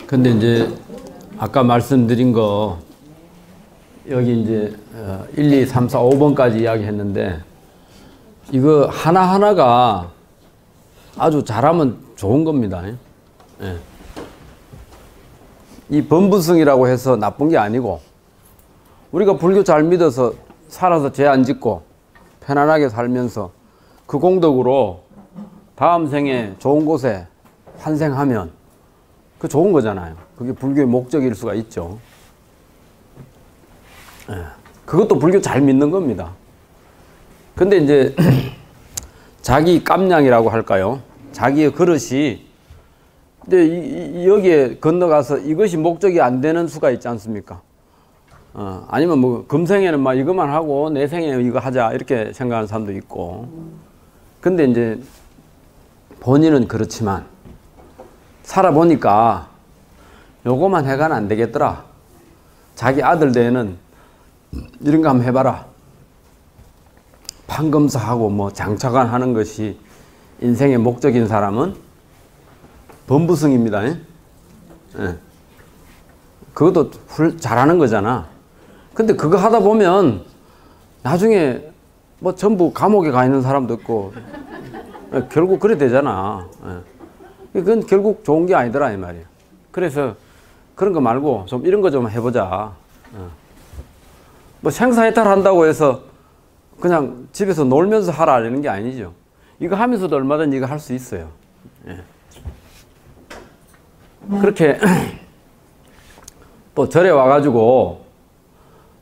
근데 이제 아까 말씀드린 거 여기 이제 1, 2, 3, 4, 5번까지 이야기했는데 이거 하나하나가 아주 잘하면 좋은 겁니다. 예. 이 범부승이라고 해서 나쁜 게 아니고 우리가 불교 잘 믿어서 살아서 죄 안 짓고 편안하게 살면서 그 공덕으로 다음 생에 좋은 곳에 환생하면 그 좋은 거잖아요. 그게 불교의 목적일 수가 있죠. 예. 그것도 불교 잘 믿는 겁니다. 근데 이제 자기 깜냥이라고 할까요? 자기의 그릇이 근데 여기에 건너가서 이것이 목적이 안 되는 수가 있지 않습니까? 아니면 뭐 금생에는 막 이것만 하고 내 생에 이거 하자 이렇게 생각하는 사람도 있고. 근데 이제 본인은 그렇지만 살아보니까 요거만 해가는 안 되겠더라. 자기 아들 대에는 이런 거 한번 해봐라. 판검사하고 뭐 장차관 하는 것이 인생의 목적인 사람은 범부승입니다. 예? 그것도 잘하는 거잖아. 근데 그거 하다 보면 나중에 뭐 전부 감옥에 가 있는 사람도 있고 결국 그래 되잖아. 그건 결국 좋은 게 아니더라 이 말이야. 그래서 그런 거 말고 좀 이런 거 좀 해보자. 뭐 생사해탈 한다고 해서 그냥 집에서 놀면서 하라 이런 게 아니죠. 이거 하면서도 얼마든지 이거 할 수 있어요. 예. 그렇게 또 절에 와가지고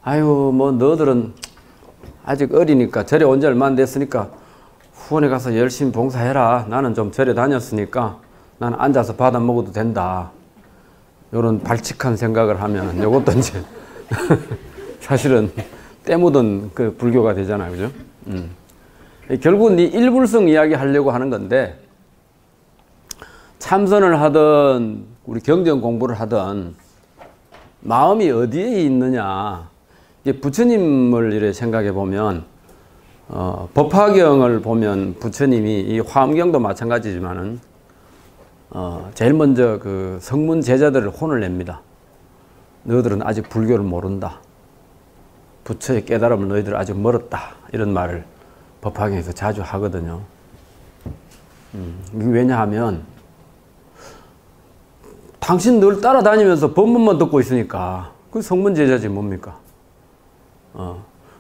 아유 뭐 너희들은 아직 어리니까 절에 온 지 얼마 안 됐으니까 후원에 가서 열심히 봉사해라. 나는 좀 절에 다녔으니까 나는 앉아서 받아 먹어도 된다. 요런 발칙한 생각을 하면 요것도 이제 사실은 때 묻은 그 불교가 되잖아요. 그죠? 결국은 이 일불성 이야기 하려고 하는 건데 참선을 하든 우리 경전 공부를 하든 마음이 어디에 있느냐. 이제 부처님을 이렇게 생각해 보면 법화경을 보면 부처님이 이 화엄경도 마찬가지지만은 제일 먼저 그 성문 제자들을 혼을 냅니다. 너희들은 아직 불교를 모른다. 부처의 깨달음을 너희들 아직 멀었다. 이런 말을 법화경에서 자주 하거든요. 이게 왜냐하면 당신 늘 따라다니면서 법문만 듣고 있으니까 그 성문 제자지 뭡니까?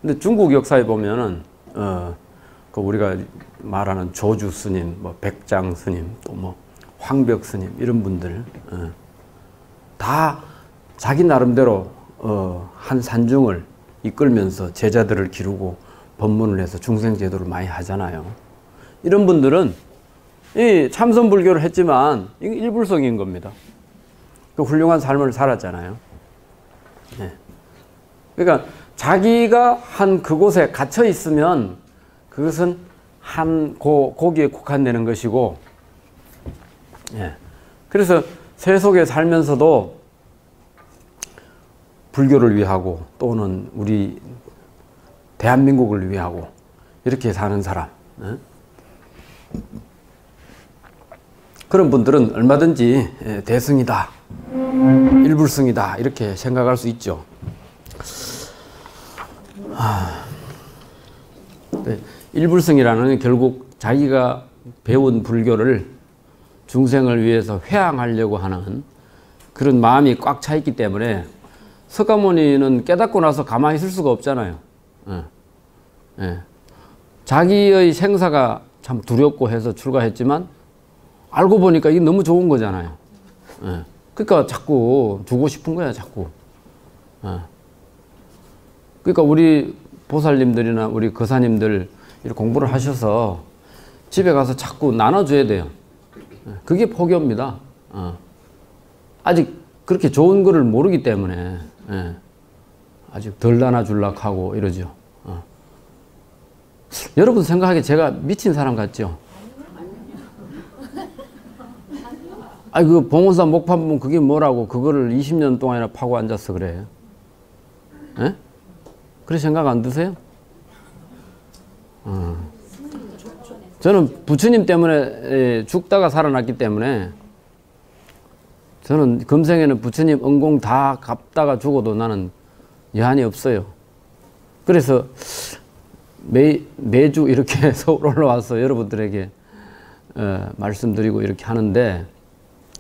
근데 중국 역사에 보면은 그 우리가 말하는 조주 스님, 뭐 백장 스님, 또 뭐 황벽 스님 이런 분들 다 자기 나름대로 한 산중을 이끌면서 제자들을 기르고 법문을 해서 중생 제도를 많이 하잖아요. 이런 분들은 이 참선 불교를 했지만 이게 일불성인 겁니다. 그 훌륭한 삶을 살았잖아요. 네. 그러니까 자기가 한 그곳에 갇혀 있으면 그것은 한 거기에 국한되는 것이고, 예. 그래서 세속에 살면서도 불교를 위하고 또는 우리 대한민국을 위하고 이렇게 사는 사람, 예. 그런 분들은 얼마든지 대승이다, 일불승이다 이렇게 생각할 수 있죠. 일불승이라는 건 결국 자기가 배운 불교를 중생을 위해서 회항하려고 하는 그런 마음이 꽉 차 있기 때문에 석가모니는 깨닫고 나서 가만히 있을 수가 없잖아요. 자기의 생사가 참 두렵고 해서 출가했지만 알고 보니까 이게 너무 좋은 거잖아요. 그러니까 자꾸 주고 싶은 거야, 자꾸. 그러니까 우리 보살님들이나 우리 거사님들 이렇게 공부를 하셔서 집에 가서 자꾸 나눠줘야 돼요. 그게 포교입니다. 아직 그렇게 좋은 거를 모르기 때문에 아직 덜 나눠주려고 하고 이러죠. 여러분 생각하기에 제가 미친 사람 같죠? 아니 그 봉원산 목판문 그게 뭐라고 그거를 20년 동안이나 파고 앉아서 그래. 예? 그래 생각 안 드세요? 저는 부처님 때문에 죽다가 살아났기 때문에 저는 금생에는 부처님 은공 다 갚다가 죽어도 나는 여한이 없어요. 그래서 매주 이렇게 서울 올라와서 여러분들에게 말씀드리고 이렇게 하는데,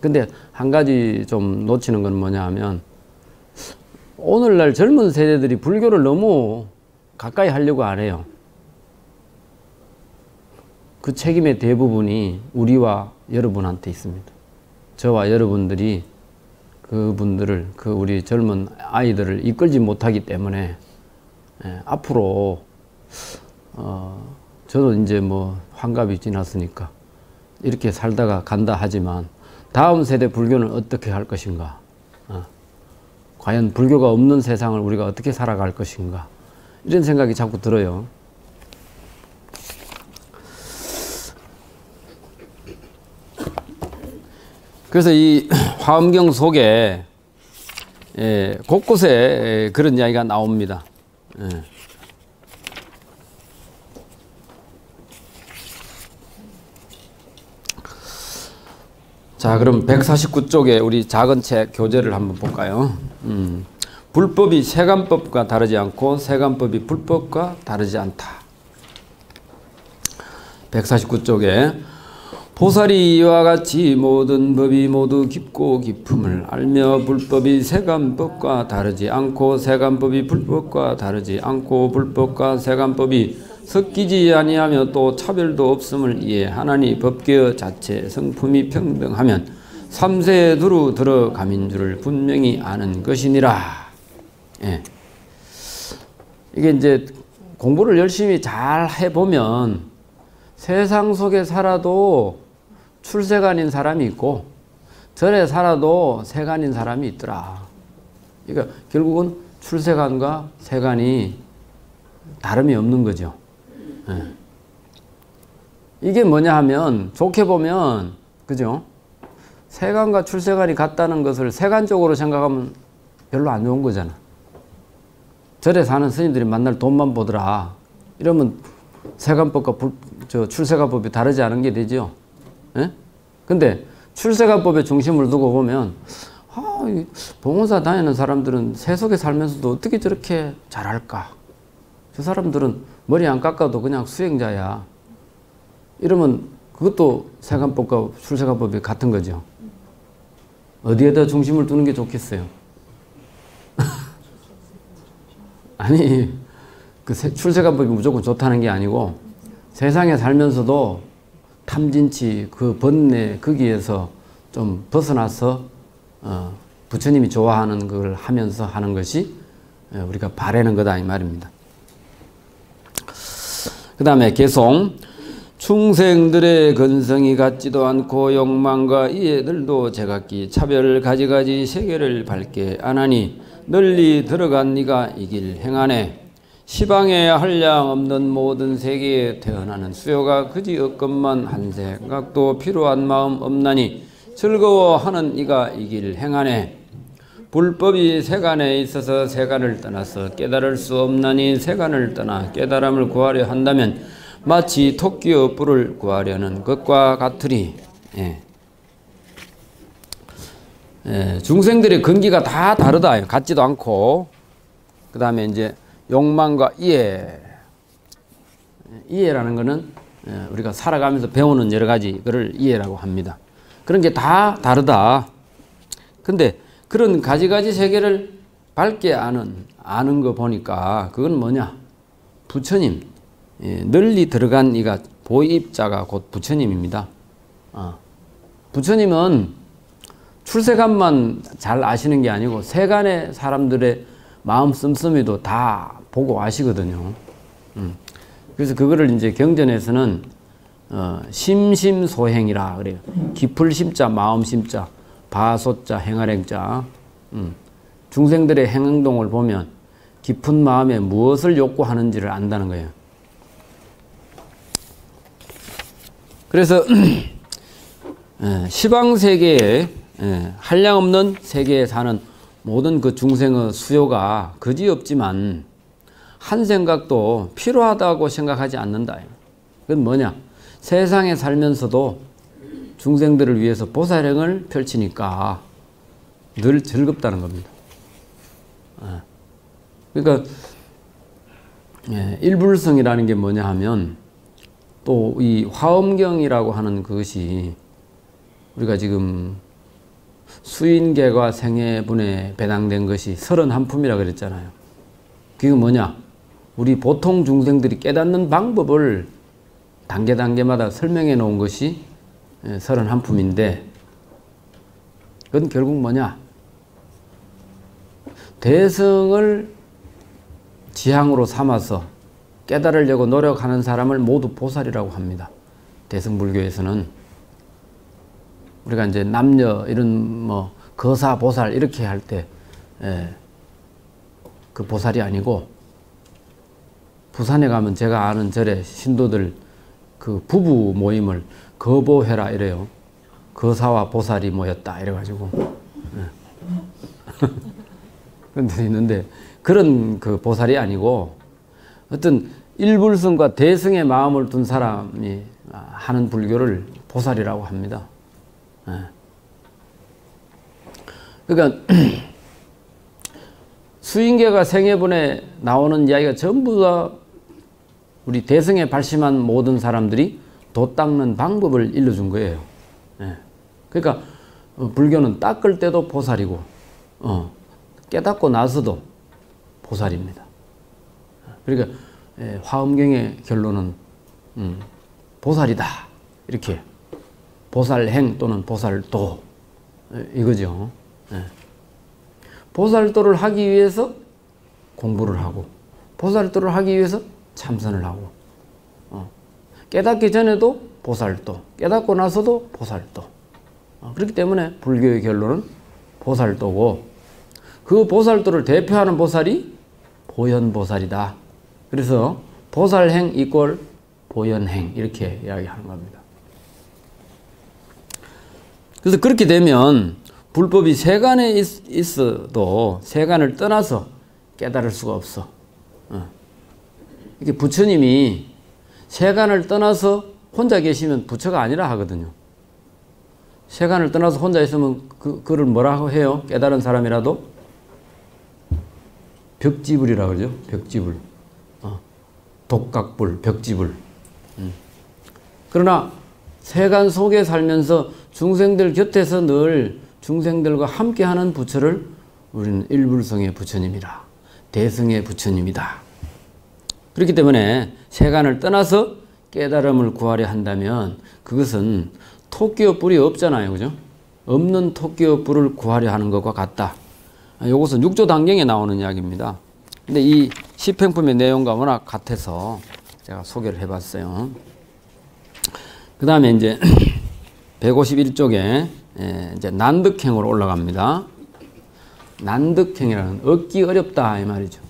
근데 한 가지 좀 놓치는 건 뭐냐 하면, 오늘날 젊은 세대들이 불교를 너무 가까이 하려고 안 해요. 그 책임의 대부분이 우리와 여러분한테 있습니다. 저와 여러분들이 그분들을, 우리 젊은 아이들을 이끌지 못하기 때문에, 앞으로 저도 이제 뭐 환갑이 지났으니까 이렇게 살다가 간다 하지만 다음 세대 불교는 어떻게 할 것인가, 과연 불교가 없는 세상을 우리가 어떻게 살아갈 것인가, 이런 생각이 자꾸 들어요. 그래서 이 화엄경 속에 곳곳에 그런 이야기가 나옵니다. 자, 그럼 149쪽에 우리 작은 책 교재를 한번 볼까요? 불법이 세간법과 다르지 않고 세간법이 불법과 다르지 않다. 149쪽에 보살이 이와 같이 모든 법이 모두 깊고 깊음을 알며 불법이 세간법과 다르지 않고 세간법이 불법과 다르지 않고 불법과 세간법이 섞이지 아니하며 또 차별도 없음을 이해하나니 법계의 자체 성품이 평등하면 삼세에 두루 들어감인 줄을 분명히 아는 것이니라. 예. 이게 이제 공부를 열심히 잘 해보면 세상 속에 살아도 출세간인 사람이 있고 절에 살아도 세간인 사람이 있더라. 그러니까 결국은 출세간과 세간이 다름이 없는 거죠. 예. 이게 뭐냐 하면 좋게 보면, 그죠? 세간과 출세간이 같다는 것을 세간적으로 생각하면 별로 안 좋은 거잖아. 절에 사는 스님들이 만날 돈만 보더라 이러면 세간법과 출세간법이 다르지 않은 게 되죠. 예? 근데 출세간법의 중심을 두고 보면, 봉원사 다니는 사람들은 세속에 살면서도 어떻게 저렇게 잘할까? 저 사람들은 머리 안 깎아도 그냥 수행자야. 이러면 그것도 세간법과 출세간법이 같은 거죠. 어디에다 중심을 두는 게 좋겠어요? 아니, 그 출세간법이 무조건 좋다는 게 아니고, 세상에 살면서도 탐진치, 그 번뇌, 거기에서 좀 벗어나서 부처님이 좋아하는 걸 하면서 하는 것이 우리가 바라는 거다 이 말입니다. 그 다음에 개송. 충생들의 근성이 같지도 않고 욕망과 이해들도 제각기 차별 가지가지 세계를 밝게 안하니 널리 들어간 네가 이 길 행하네. 시방에 한량 없는 모든 세계에 태어나는 수요가 그지 없건만 한 생각도 필요한 마음 없나니 즐거워하는 이가 이 길 행하네. 불법이 세간에 있어서 세간을 떠나서 깨달을 수 없나니 세간을 떠나 깨달음을 구하려 한다면 마치 토끼의 뿔을 구하려는 것과 같으리. 중생들의 근기가 다 다르다. 같지도 않고. 그 다음에 이제 욕망과 이해. 이해라는 것은 우리가 살아가면서 배우는 여러 가지 그를 이해라고 합니다. 그런 게 다 다르다. 근데 그런 가지가지 세계를 밝게 아는 거 보니까 그건 뭐냐? 부처님. 널리 들어간 이가 보입자가 곧 부처님입니다. 부처님은 출세간만 잘 아시는 게 아니고 세간의 사람들의 마음 씀씀이도 다 보고 아시거든요. 그래서 그거를 이제 경전에서는 심심소행이라 그래요. 깊을 심자, 마음 심자, 바소자, 행할행자. 중생들의 행동을 보면 깊은 마음에 무엇을 욕구하는지를 안다는 거예요. 그래서 시방세계에 한량없는 세계에 사는 모든 그 중생의 수요가 그지없지만 한 생각도 필요하다고 생각하지 않는다. 그건 뭐냐? 세상에 살면서도 중생들을 위해서 보살행을 펼치니까 늘 즐겁다는 겁니다. 그러니까 일불성이라는 게 뭐냐 하면 또 이 화엄경이라고 하는 그것이 우리가 지금 수인계가 생애분에 배당된 것이 31품이라 그랬잖아요. 그게 뭐냐? 우리 보통 중생들이 깨닫는 방법을 단계마다 설명해 놓은 것이 31품인데 그건 결국 뭐냐? 대성을 지향으로 삼아서 깨달으려고 노력하는 사람을 모두 보살이라고 합니다. 대승불교에서는 우리가 이제 남녀 이런 뭐 거사 보살 이렇게 할 때 그 보살이 아니고 부산에 가면 제가 아는 절에 신도들 그 부부 모임을 거보회라 이래요. 거사와 보살이 모였다 이래가지고 그런 데 있는데 그런 그 보살이 아니고 어떤 일불성과 대승의 마음을 둔 사람이 하는 불교를 보살이라고 합니다. 그러니까 수인계가 생애분에 나오는 이야기가 전부 다 우리 대승에 발심한 모든 사람들이 도 닦는 방법을 일러준 거예요. 그러니까 불교는 닦을 때도 보살이고 깨닫고 나서도 보살입니다. 그러니까 화엄경의 결론은 보살이다 이렇게 보살행 또는 보살도 이거죠. 보살도를 하기 위해서 공부를 하고 보살도를 하기 위해서 참선을 하고 깨닫기 전에도 보살도 깨닫고 나서도 보살도 그렇기 때문에 불교의 결론은 보살도고 그 보살도를 대표하는 보살이 보현보살이다. 그래서 보살행 이꼴 보현행 이렇게 이야기하는 겁니다. 그래서 그렇게 되면 불법이 세간에 있어도 세간을 떠나서 깨달을 수가 없어. 이렇게 부처님이 세간을 떠나서 혼자 계시면 부처가 아니라 하거든요. 세간을 떠나서 혼자 있으면 그를 뭐라고 해요? 깨달은 사람이라도 벽지불이라고 그러죠. 벽지불. 독각불, 벽지불. 그러나 세간 속에 살면서 중생들 곁에서 늘 중생들과 함께하는 부처를 우리는 일불성의 부처님이라 대승의 부처님이다. 그렇기 때문에 세간을 떠나서 깨달음을 구하려 한다면 그것은 토끼와 뿔이 없잖아요. 그죠? 없는 토끼와 뿔을 구하려 하는 것과 같다. 이것은 6조 단경에 나오는 이야기입니다. 근데 이 시평품의 내용과 워낙 같아서 제가 소개를 해봤어요. 그 다음에 이제 151쪽에 이제 난득행으로 올라갑니다. 난득행이라는 얻기 어렵다 이 말이죠.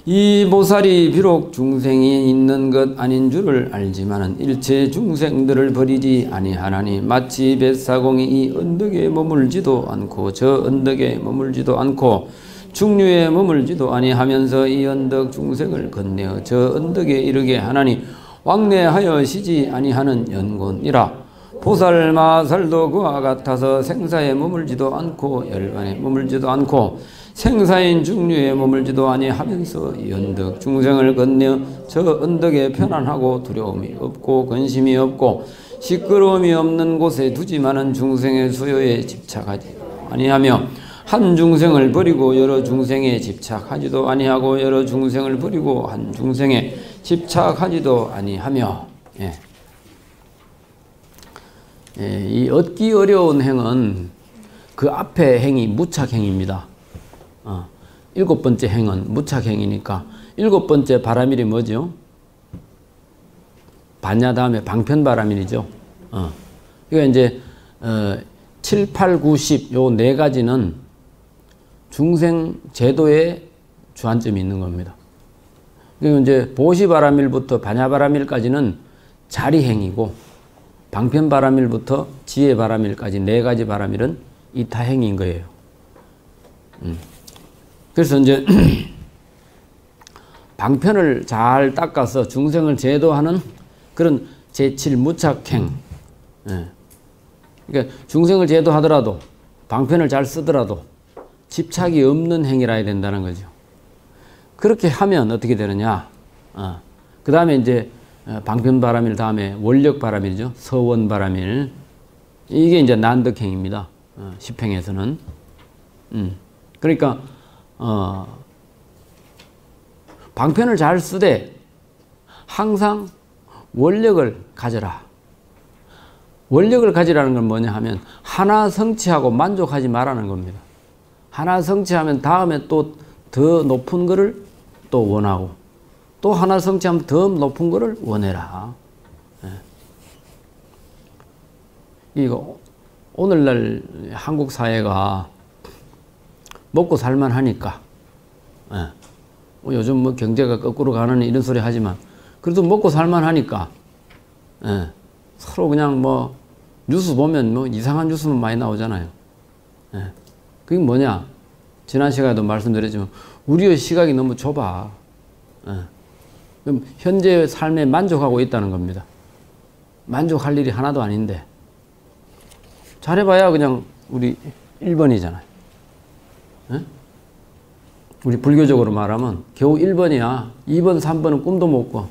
이 보살이 비록 중생이 있는 것 아닌 줄을 알지만은 일체 중생들을 버리지 아니하나니 마치 뱃사공이 이 언덕에 머물지도 않고 저 언덕에 머물지도 않고 중류에 머물지도 아니하면서 이 언덕 중생을 건네어 저 언덕에 이르게 하나니 왕래하여 쉬지 아니하는 연곤이라. 보살마살도 그와 같아서 생사에 머물지도 않고 열반에 머물지도 않고 생사인 중류에 머물지도 아니하면서 이 언덕 중생을 건네어 저 언덕에 편안하고 두려움이 없고 근심이 없고 시끄러움이 없는 곳에 두지만은 중생의 수요에 집착하지 아니하며 한 중생을 버리고 여러 중생에 집착하지도 아니하고 여러 중생을 버리고 한 중생에 집착하지도 아니하며 이 얻기 어려운 행은 그 앞에 행이 무착행입니다. 7번째 행은 무착행이니까 7번째 바라밀이 뭐죠? 반야 다음에 방편바라밀이죠. 그러니까 이제 7, 8, 9, 10 요 네 가지는 중생 제도의 주안점이 있는 겁니다. 그리고 이제 보시바라밀부터 반야바라밀까지는 자리행이고 방편바라밀부터 지혜바라밀까지 네 가지 바라밀은 이타행인 거예요. 그래서 이제 방편을 잘 닦아서 중생을 제도하는 그런 제7 무착행. 그러니까 중생을 제도하더라도 방편을 잘 쓰더라도 집착이 없는 행위라 해야 된다는 거죠. 그렇게 하면 어떻게 되느냐? 그 다음에 이제 방편바람일 다음에 원력바람일이죠. 서원바람일. 이게 이제 난덕행입니다. 십행에서는. 그러니까 방편을 잘 쓰되 항상 원력을 가져라. 원력을 가지라는 건 뭐냐 하면 하나 성취하고 만족하지 말라는 겁니다. 하나 성취하면 다음에 또 더 높은 거를 또 원하고 또 하나 성취하면 더 높은 거를 원해라. 이거 오늘날 한국 사회가 먹고 살만 하니까 요즘 뭐 경제가 거꾸로 가는 이런 소리 하지만 그래도 먹고 살만 하니까 서로 그냥 뭐 뉴스 보면 뭐 이상한 뉴스만 많이 나오잖아요. 그게 뭐냐? 지난 시간에도 말씀드렸지만 우리의 시각이 너무 좁아. 그럼 현재의 삶에 만족하고 있다는 겁니다. 만족할 일이 하나도 아닌데 잘해봐야 그냥 우리 1번이잖아요. 우리 불교적으로 말하면 겨우 1번이야. 2번, 3번은 꿈도 못 꿔.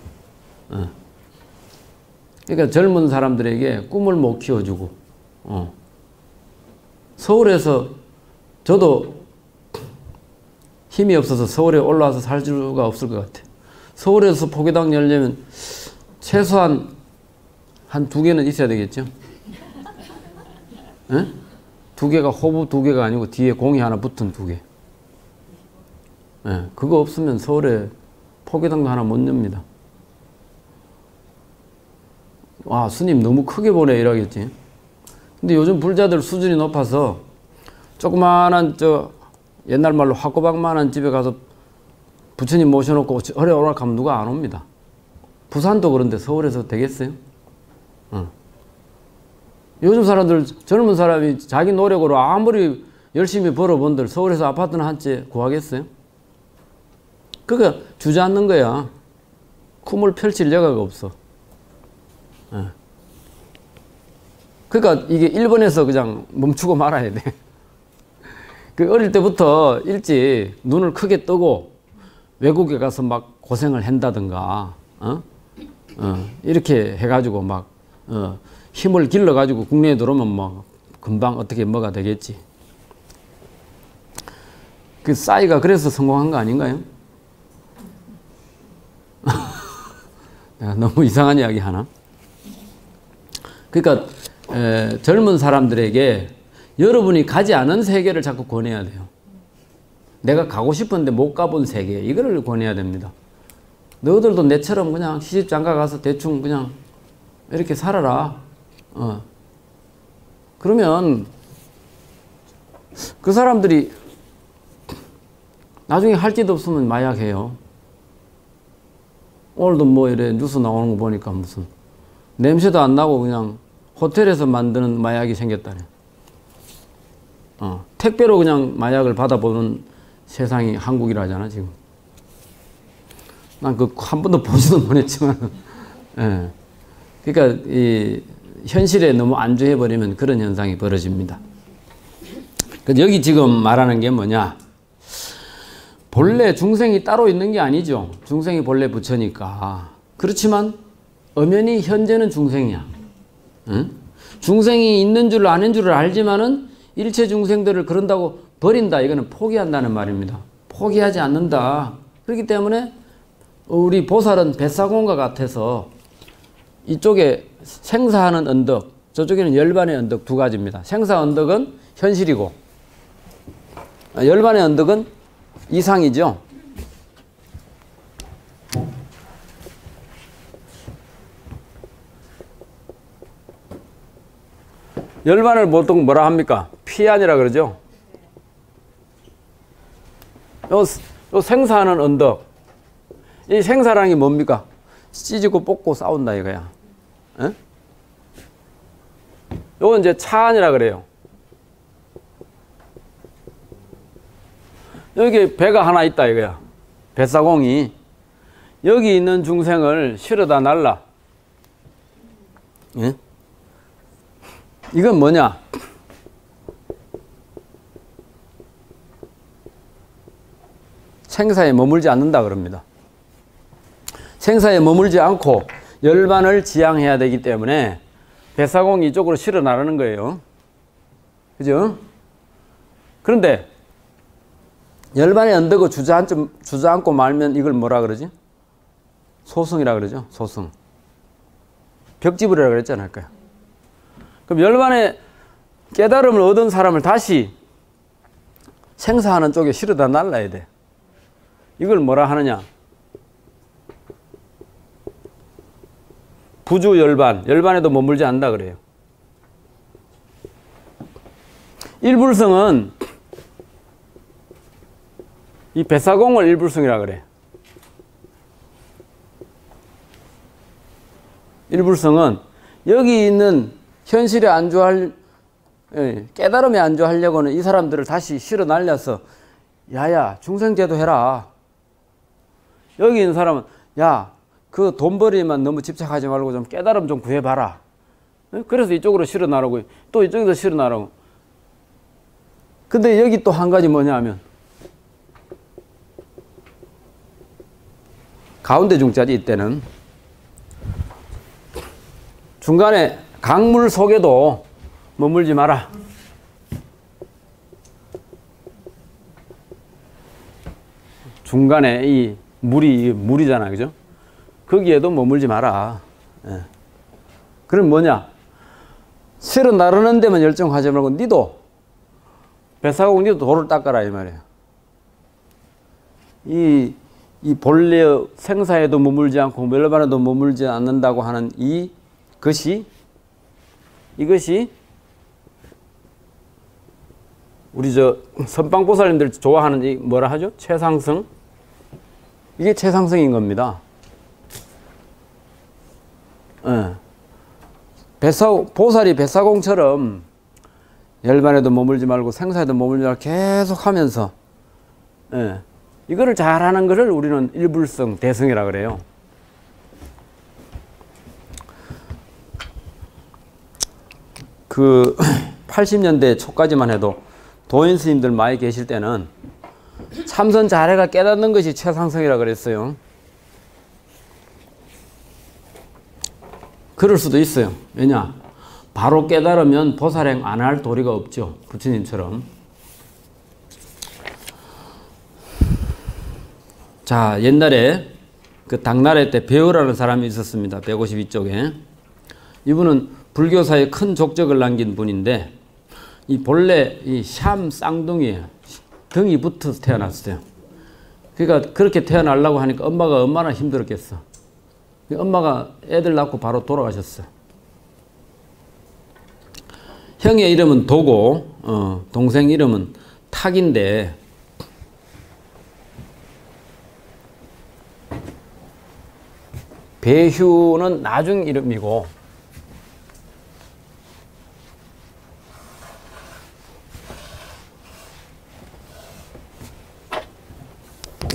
그러니까 젊은 사람들에게 꿈을 못 키워주고 서울에서 저도 힘이 없어서 서울에 올라와서 살 수가 없을 것 같아요. 서울에서 포교당 열려면 최소한 한 2개는 있어야 되겠죠? 2개가 호부 2개가 아니고 뒤에 공이 하나 붙은 2개. 그거 없으면 서울에 포교당도 하나 못 엽니다. 와, 스님 너무 크게 보내 이러겠지. 근데 요즘 불자들 수준이 높아서 조그마한 옛날 말로 화꼬박만한 집에 가서 부처님 모셔놓고 어레 오락하면 누가 안 옵니다. 부산도 그런데 서울에서 되겠어요? 요즘 사람들, 젊은 사람이 자기 노력으로 아무리 열심히 벌어본들 서울에서 아파트는 한 채 구하겠어요? 그러니까 주저앉는 거야. 꿈을 펼칠 여가가 없어. 그러니까 이게 일본에서 그냥 멈추고 말아야 돼. 그 어릴 때부터 일찍 눈을 크게 뜨고 외국에 가서 막 고생을 한다든가, 이렇게 해가지고 막, 힘을 길러가지고 국내에 들어오면 뭐 금방 어떻게 뭐가 되겠지. 그 싸이가 그래서 성공한 거 아닌가요? 내가 너무 이상한 이야기 하나? 그러니까 젊은 사람들에게 여러분이 가지 않은 세계를 자꾸 권해야 돼요. 내가 가고 싶은데 못 가본 세계, 이거를 권해야 됩니다. 너희들도 내처럼 그냥 시집장가 가서 대충 그냥 이렇게 살아라. 그러면 그 사람들이 나중에 할 짓 없으면 마약해요. 오늘도 뭐 이래 뉴스 나오는 거 보니까 무슨 냄새도 안 나고 그냥 호텔에서 만드는 마약이 생겼다네. 택배로 그냥 마약을 받아보는 세상이 한국이라잖아, 지금. 난 그 한 번도 보지도 못했지만. 예. 그러니까 이 현실에 너무 안주해버리면 그런 현상이 벌어집니다. 여기 지금 말하는 게 뭐냐? 본래 중생이 따로 있는 게 아니죠. 중생이 본래 부처니까. 그렇지만 엄연히 현재는 중생이야. 응? 중생이 있는 줄 아는 줄을 알지만은 일체 중생들을 그런다고 버린다. 이거는 포기한다는 말입니다. 포기하지 않는다. 그렇기 때문에 우리 보살은 뱃사공과 같아서 이쪽에 생사하는 언덕, 저쪽에는 열반의 언덕 두 가지입니다. 생사 언덕은 현실이고 열반의 언덕은 이상이죠. 열반을 보통 뭐라 합니까? 피안이라 그러죠. 요 생사하는 언덕. 이 생사라는 게 뭡니까? 찢고 뽑고 싸운다 이거야. 에? 요건 이제 차안이라 그래요. 여기 배가 하나 있다 이거야. 뱃사공이. 여기 있는 중생을 실어다 날라. 예? 이건 뭐냐? 생사에 머물지 않는다 그럽니다. 생사에 머물지 않고 열반을 지향해야 되기 때문에 뱃사공이 이쪽으로 실어 나르는 거예요. 그죠? 그런데 열반에 언덕을 주저앉고 말면 이걸 뭐라 그러지? 소승이라 그러죠. 소승. 벽지불이라 그랬잖아요. 그럼 열반에 깨달음을 얻은 사람을 다시 생사하는 쪽에 실어다 날라야 돼. 이걸 뭐라 하느냐? 부주 열반, 열반에도 머물지 않는다 그래요. 일불성은 이 뱃사공을 일불성이라 그래. 일불성은 여기 있는 현실에 안주할, 깨달음에 안주하려고는 이 사람들을 다시 실어 날려서 야야 중생제도 해라. 여기 있는 사람은 야 그 돈벌이만 너무 집착하지 말고 좀 깨달음 좀 구해봐라. 그래서 이쪽으로 실어 나르고 또 이쪽에서 실어 나르고. 근데 여기 또 한 가지 뭐냐 하면 가운데 중자리 이때는 중간에 강물 속에도 머물지 마라. 중간에 이 물이잖아, 그죠? 거기에도 머물지 마라. 예. 그럼 뭐냐? 실어 나르는 데만 열정하지 말고 니도 뱃사공 니도 도를 닦아라 이 말이에요. 이 본래 생사에도 머물지 않고 멸반에도 머물지 않는다고 하는 이것이 우리 저 선방보살님들 좋아하는 이 뭐라 하죠? 최상승. 이게 최상승인 겁니다. 예. 보살이 뱃사공처럼 열반에도 머물지 말고 생사에도 머물지 말고 계속 하면서 예. 이거를 잘하는 것을 우리는 일불성, 대승이라 그래요. 그 80년대 초까지만 해도 도인 스님들 많이 계실 때는 참선 잘해가 깨닫는 것이 최상승이라 그랬어요. 그럴 수도 있어요. 왜냐? 바로 깨달으면 보살행 안 할 도리가 없죠. 부처님처럼. 자, 옛날에 그 당나라 때 배우라는 사람이 있었습니다. 152쪽에. 이분은 불교사에 큰 족적을 남긴 분인데 이 본래 이 샴 쌍둥이에요. 등이 붙어서 태어났어요. 그러니까 그렇게 태어나려고 하니까 엄마가 얼마나 힘들었겠어. 엄마가 애들 낳고 바로 돌아가셨어. 형의 이름은 도고 동생 이름은 탁인데 배휴는 나중 이름이고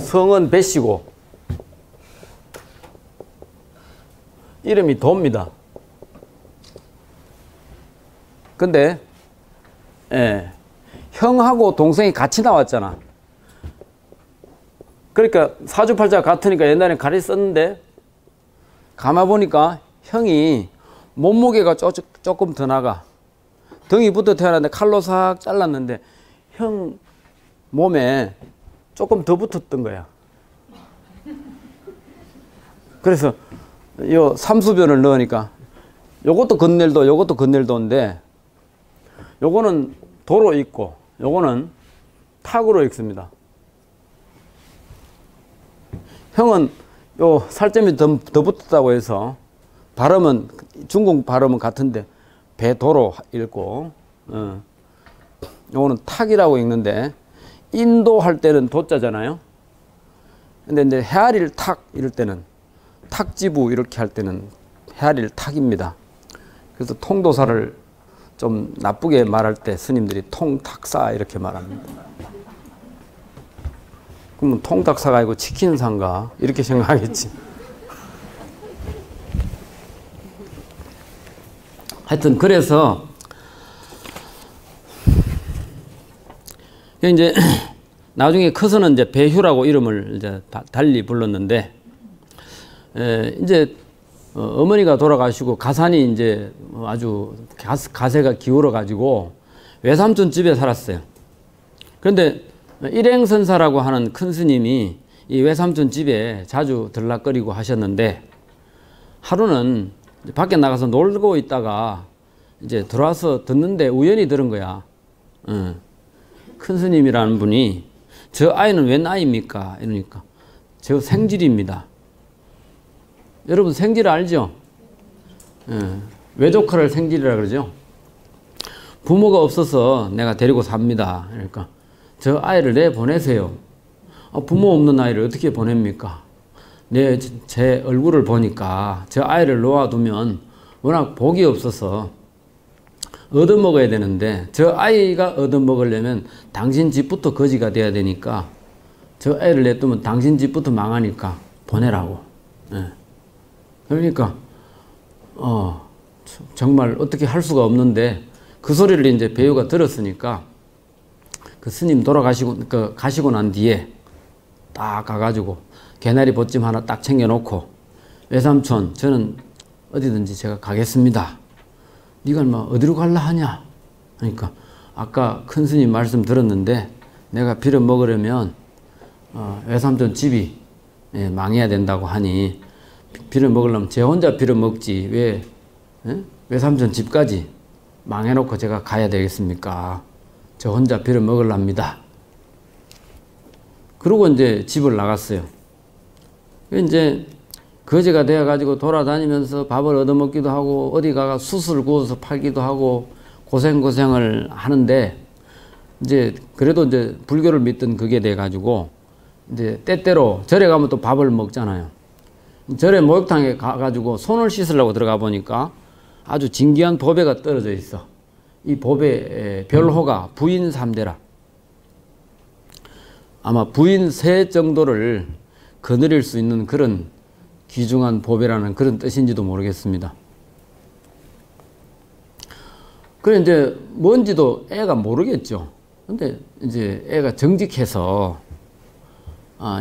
성은 배씨고 이름이 도입니다. 근데 형하고 동생이 같이 나왔잖아. 그러니까 사주팔자가 같으니까 옛날엔 가리 썼는데 가만 보니까 형이 몸무게가 조금 더 나가. 등이 붙어 태어났는데 칼로 싹 잘랐는데 형 몸에 조금 더 붙었던 거야. 그래서 요 삼수변을 넣으니까 요것도 건넬도 요것도 건넬도인데 요거는 도로 있고 요거는 탁으로 읽습니다. 형은 요 살점이 더 붙었다고 해서 발음은 중국 발음은 같은데 배도로 읽고 요거는 탁이라고 읽는데 인도할 때는 도자잖아요. 근데 이제 헤아리를 탁 이럴 때는 탁지부 이렇게 할 때는 헤아리를 탁입니다. 그래서 통도사를 좀 나쁘게 말할 때 스님들이 통탁사 이렇게 말합니다. 그러면 통탁사가 아니고 치킨사인가 이렇게 생각하겠지. 하여튼 그래서 이제 나중에 커서는 이제 배휴라고 이름을 이제 달리 불렀는데, 이제 어머니가 돌아가시고 가산이 이제 아주 가세가 기울어 가지고 외삼촌 집에 살았어요. 그런데 일행선사라고 하는 큰 스님이 이 외삼촌 집에 자주 들락거리고 하셨는데, 하루는 밖에 나가서 놀고 있다가 이제 들어와서 듣는데 우연히 들은 거야. 큰 스님이라는 분이 저 아이는 웬 아이입니까? 이러니까 저 생질입니다. 여러분 생질 알죠? 외조카를 생질이라 그러죠. 부모가 없어서 내가 데리고 삽니다. 그러니까 저 아이를 내보내세요. 부모 없는 아이를 어떻게 보냅니까? 제 얼굴을 보니까 저 아이를 놓아두면 워낙 복이 없어서 얻어먹어야 되는데, 저 아이가 얻어먹으려면 당신 집부터 거지가 돼야 되니까 저 애를 내두면 당신 집부터 망하니까 보내라고. 그러니까 정말 어떻게 할 수가 없는데, 그 소리를 이제 배우가 들었으니까 그 스님 가시고 난 뒤에 딱 가가지고 개나리 보찜 하나 딱 챙겨놓고, 외삼촌 저는 어디든지 제가 가겠습니다. 네가 얼마 어디로 갈라 하냐? 그러니까 아까 큰 스님 말씀 들었는데 내가 빌어 먹으려면 외삼촌 집이 망해야 된다고 하니 빌어 먹으려면 제 혼자 빌어 먹지 왜 외삼촌 집까지 망해놓고 제가 가야 되겠습니까? 저 혼자 빌어 먹으랍니다. 그러고 이제 집을 나갔어요. 이제 거지가 되어가지고 돌아다니면서 밥을 얻어먹기도 하고 어디 가가 숯을 구워서 팔기도 하고 고생을 하는데, 이제 그래도 이제 불교를 믿던 그게 돼가지고 이제 때때로 절에 가면 또 밥을 먹잖아요. 절에 목욕탕에 가가지고 손을 씻으려고 들어가 보니까 아주 진귀한 보배가 떨어져 있어. 이 보배 별호가 부인 3대라. 아마 부인 3 정도를 거느릴 수 있는 그런 귀중한 보배라는 그런 뜻인지도 모르겠습니다. 그래 이제 뭔지도 애가 모르겠죠. 근데 이제 애가 정직해서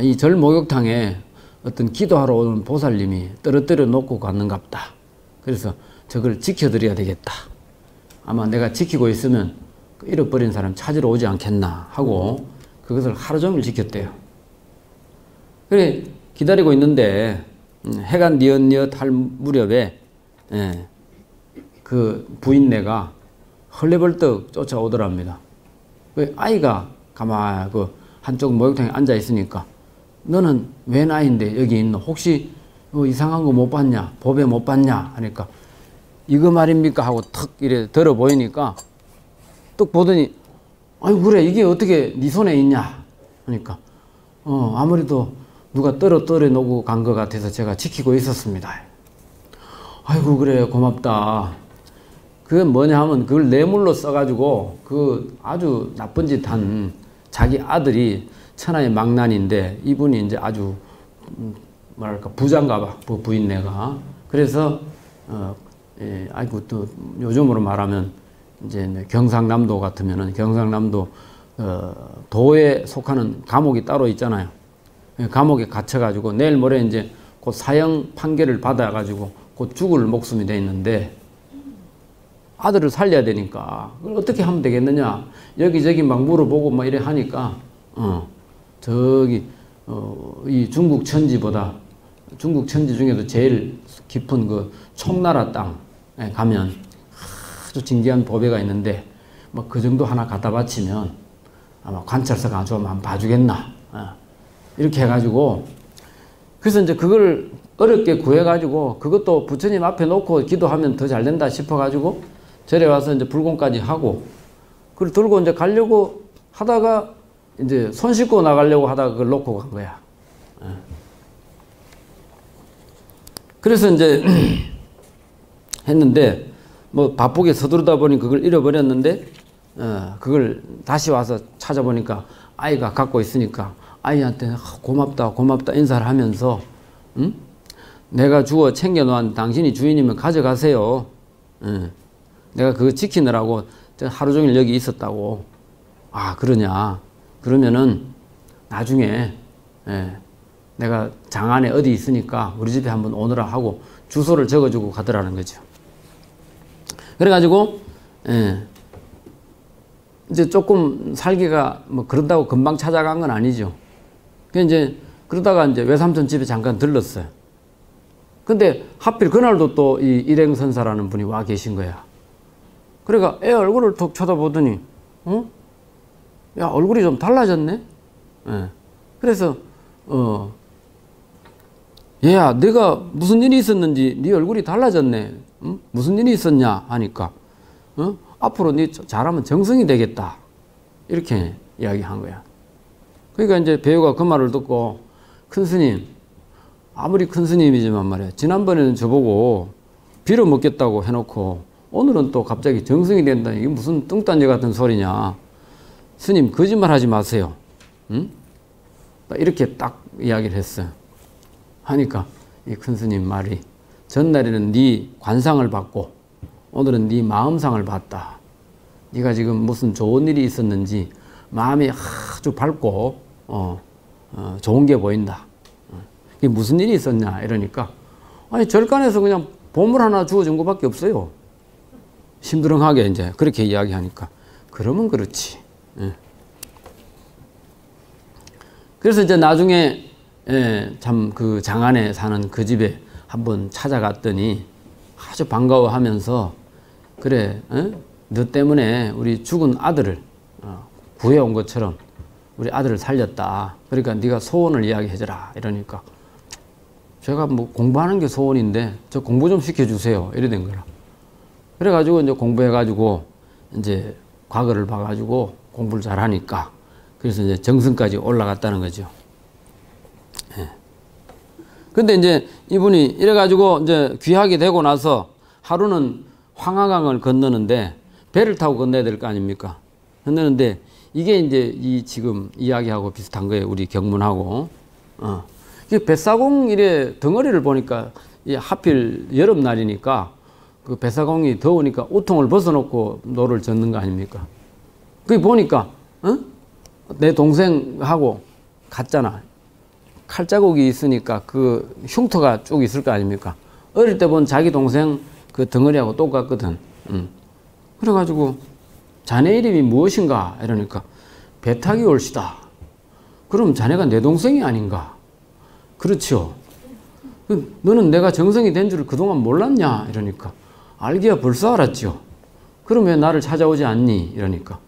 이 절 목욕탕에 어떤 기도하러 오는 보살님이 떨어뜨려 놓고 갔는갑다. 그래서 저걸 지켜드려야 되겠다. 아마 내가 지키고 있으면 잃어버린 사람 찾으러 오지 않겠나 하고 그것을 하루 종일 지켰대요. 그래 기다리고 있는데 해가 뉘엿뉘엿 할 무렵에 그 부인네가 헐레벌떡 쫓아오더랍니다. 그 아이가 가만히 그 한쪽 목욕탕에 앉아 있으니까 너는 웬 아이인데 여기 있노? 혹시 이상한 거 못 봤냐? 보배 못 봤냐? 하니까 이거 말입니까? 하고 턱 이래 들어 보이니까 뚝 보더니 아유 그래 이게 어떻게 네 손에 있냐? 하니까 아무래도 누가 떨어 놓고 간 것 같아서 제가 지키고 있었습니다. 아이고 그래 고맙다. 그건 뭐냐 하면 그걸 뇌물로 써가지고 그 아주 나쁜 짓 한 자기 아들이 천하의 망난인데 이분이 이제 아주 뭐랄까 부자인가 봐 부인네가. 그래서 아이고 또 요즘으로 말하면 이제 경상남도 같으면은 경상남도 도에 속하는 감옥이 따로 있잖아요. 감옥에 갇혀가지고 내일 모레 이제 곧 사형 판결을 받아가지고 곧 죽을 목숨이 돼 있는데 아들을 살려야 되니까 그걸 어떻게 하면 되겠느냐 여기저기 막 물어보고 막 이래 하니까 저기 이 중국 천지보다 중국 천지 중에도 제일 깊은 그 총나라 땅에 가면 아주 진귀한 보배가 있는데 뭐 그 정도 하나 갖다 바치면 아마 관찰사가 좀 한번 봐주겠나 이렇게 해가지고 그래서 이제 그걸 어렵게 구해가지고 그것도 부처님 앞에 놓고 기도하면 더 잘 된다 싶어가지고 절에 와서 이제 불공까지 하고 그걸 들고 이제 가려고 하다가 이제 손 씻고 나가려고 하다가 그걸 놓고 간 거야. 그래서 이제 했는데 뭐 바쁘게 서두르다 보니 그걸 잃어버렸는데 그걸 다시 와서 찾아보니까 아이가 갖고 있으니까 아이한테 고맙다 고맙다 인사를 하면서 응? 내가 주워 챙겨놓은 당신이 주인이면 가져가세요. 내가 그거 지키느라고 하루 종일 여기 있었다고. 아 그러냐. 그러면은 나중에 내가 장안에 어디 있으니까 우리 집에 한번 오너라 하고 주소를 적어주고 가더라는 거죠. 그래가지고 이제 조금 살기가 뭐 그런다고 금방 찾아간 건 아니죠. 이제 그러다가 이제 외삼촌 집에 잠깐 들렀어요. 근데 하필 그날도 또 이 일행선사라는 분이 와 계신 거야. 그러니까 애 얼굴을 툭 쳐다보더니 야, 얼굴이 좀 달라졌네? 그래서 얘야, 내가 무슨 일이 있었는지 네 얼굴이 달라졌네. 무슨 일이 있었냐 하니까 앞으로 네 잘하면 정승이 되겠다. 이렇게 이야기한 거야. 그러니까 이제 배우가 그 말을 듣고 큰 스님, 아무리 큰 스님이지만 말이야, 지난번에는 저보고 빌어먹겠다고 해놓고 오늘은 또 갑자기 정승이 된다. 이게 무슨 뚱딴지 같은 소리냐. 스님 거짓말 하지 마세요. 이렇게 딱 이야기를 했어요. 하니까 이 큰 스님 말이 전날에는 네 관상을 받고 오늘은 네 마음상을 봤다. 네가 지금 무슨 좋은 일이 있었는지 마음이 아주 밝고 좋은 게 보인다. 이게 무슨 일이 있었냐 이러니까 아니 절간에서 그냥 보물 하나 주어준 것밖에 없어요. 심드렁하게 이제 그렇게 이야기하니까 그러면 그렇지. 그래서 이제 나중에 참 그 장안에 사는 그 집에 한번 찾아갔더니 아주 반가워하면서 그래, 너 때문에 우리 죽은 아들을 구해온 것처럼 우리 아들을 살렸다. 그러니까 네가 소원을 이야기해줘라. 이러니까 제가 뭐 공부하는 게 소원인데 저 공부 좀 시켜주세요. 이래 된 거라. 그래가지고 이제 공부해가지고 이제 과거를 봐가지고 공부를 잘하니까 그래서 이제 정승까지 올라갔다는 거죠. 근데 이제 이분이 이래가지고 이제 귀하게 되고 나서 하루는 황하강을 건너는데 배를 타고 건너야 될 거 아닙니까? 건너는데 이게 이제 이 지금 이야기하고 비슷한 거예요. 우리 경문하고. 이게 뱃사공 이래 덩어리를 보니까 하필 여름날이니까 그 뱃사공이 더우니까 우통을 벗어놓고 노를 젓는 거 아닙니까? 그게 보니까 내 동생하고 같잖아. 칼자국이 있으니까 그 흉터가 쭉 있을 거 아닙니까? 어릴 때 본 자기 동생 그 덩어리하고 똑같거든. 그래가지고 자네 이름이 무엇인가? 이러니까 배타기 올시다. 그럼 자네가 내 동생이 아닌가? 그렇죠. 너는 내가 정성이 된 줄 그동안 몰랐냐? 이러니까 알기야 벌써 알았죠. 그럼 왜 나를 찾아오지 않니? 이러니까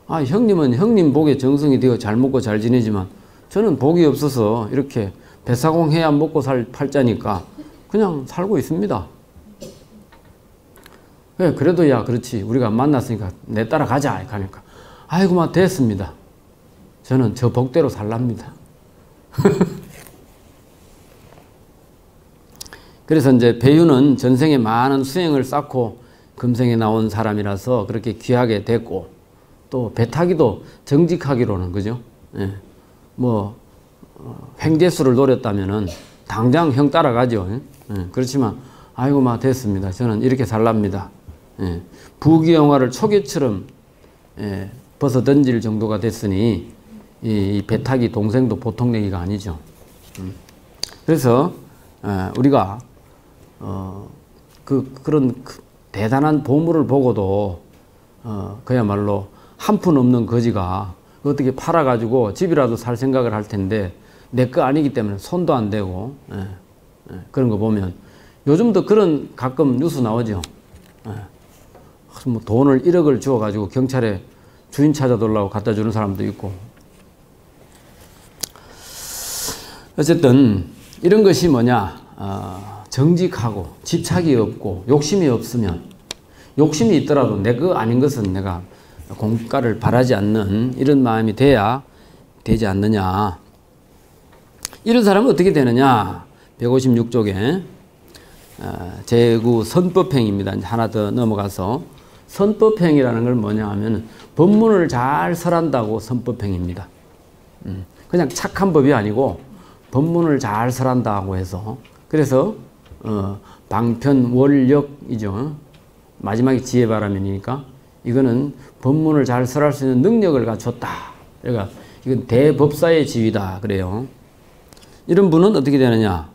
아, 형님은 형님 복에 정성이 되어 잘 먹고 잘 지내지만 저는 복이 없어서 이렇게 배사공 해야 먹고 살 팔자니까 그냥 살고 있습니다. 그래, 그래도 야 그렇지 우리가 만났으니까 내 따라가자 하니까 아이고 막 됐습니다. 저는 저 복대로 살랍니다. 그래서 이제 배유는 전생에 많은 수행을 쌓고 금생에 나온 사람이라서 그렇게 귀하게 됐고 또 배 타기도 정직하기로는 그죠? 예. 뭐 횡재수를 노렸다면은 당장 형 따라가죠. 예. 그렇지만 아이고 막 됐습니다. 저는 이렇게 살랍니다. 예. 부귀영화를 초계처럼 벗어 던질 정도가 됐으니 이 배 타기 동생도 보통 얘기가 아니죠. 그래서 우리가 그런 대단한 보물을 보고도 그야말로 한 푼 없는 거지가 어떻게 팔아가지고 집이라도 살 생각을 할 텐데 내 거 아니기 때문에 손도 안 대고 그런 거 보면 요즘도 그런 가끔 뉴스 나오죠. 뭐 돈을 1억을 주어가지고 경찰에 주인 찾아달라고 갖다 주는 사람도 있고. 어쨌든 이런 것이 뭐냐, 정직하고 집착이 없고 욕심이 없으면, 욕심이 있더라도 내 거 아닌 것은 내가 공가를 바라지 않는 이런 마음이 돼야 되지 않느냐. 이런 사람은 어떻게 되느냐. 156쪽에 제9 선법행입니다. 하나 더 넘어가서 선법행이라는 걸 뭐냐 하면 법문을 잘 설한다고 선법행입니다. 그냥 착한 법이 아니고 법문을 잘 설한다고 해서 그래서 방편월력이죠. 마지막에 지혜바람이니까 이거는 법문을 잘 설할 수 있는 능력을 갖췄다. 그러니까 이건 대법사의 지위다 그래요. 이런 분은 어떻게 되느냐?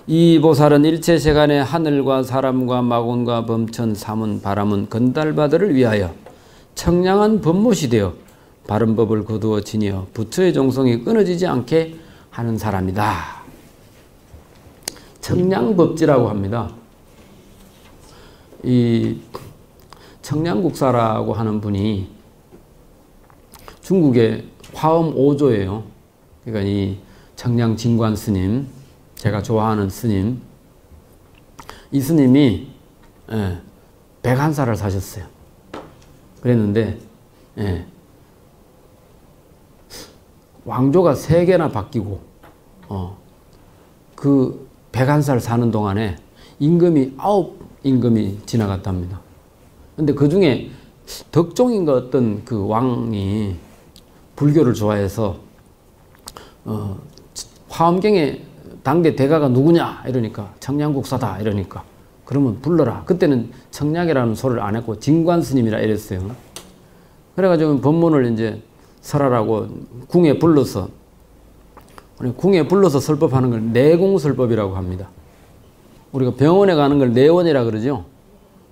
이 보살은 일체 세간의 하늘과 사람과 마곤과 범천, 사문, 바람은 건달바들을 위하여 청량한 법못이 되어 바른 법을 거두어 지니어 부처의 종성이 끊어지지 않게 하는 사람이다. 청량법지라고 합니다. 이 청량국사라고 하는 분이 중국의 화엄 5조예요. 그러니까 이 청량진관 스님, 제가 좋아하는 스님, 이 스님이 101살을 사셨어요. 그랬는데 왕조가 3개나 바뀌고 그 101살 사는 동안에 임금이 9임금이 지나갔답니다. 근데 그 중에 덕종인가 어떤 그 왕이 불교를 좋아해서 화엄경에 당대 대가가 누구냐 이러니까 청량국사다 이러니까 그러면 불러라. 그때는 청량이라는 소리를 안 했고 진관스님이라 이랬어요. 그래가지고 법문을 이제 설하라고 궁에 불러서 설법하는 걸 내공설법이라고 합니다. 우리가 병원에 가는 걸 내원이라 그러죠.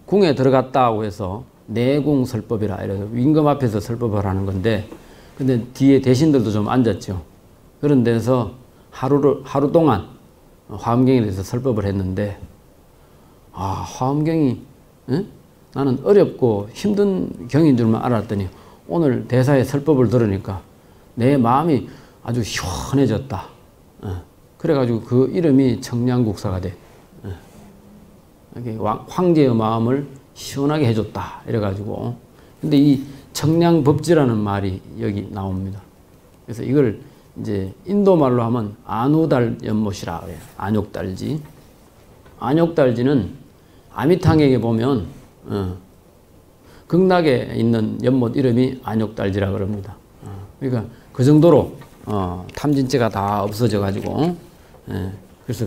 궁에 들어갔다고 해서 내공설법이라 이래서 임금 앞에서 설법을 하는 건데, 근데 뒤에 대신들도 좀 앉았죠. 그런 데서 하루 동안 화엄경에 대해서 설법을 했는데, 화엄경이 나는 어렵고 힘든 경인 줄만 알았더니 오늘 대사의 설법을 들으니까 내 마음이 아주 시원해졌다. 그래가지고 그 이름이 청량국사가 돼. 황제의 마음을 시원하게 해줬다. 이래가지고. 근데 이 청량법지라는 말이 여기 나옵니다. 그래서 이걸 이제 인도 말로 하면 안우달 연못이라 그래요. 안욕달지. 안욕달지는 아미탕에게 보면 극락에 있는 연못 이름이 안욕달지라 그럽니다. 그러니까 그 정도로 탐진죄가 다 없어져 가지고 그래서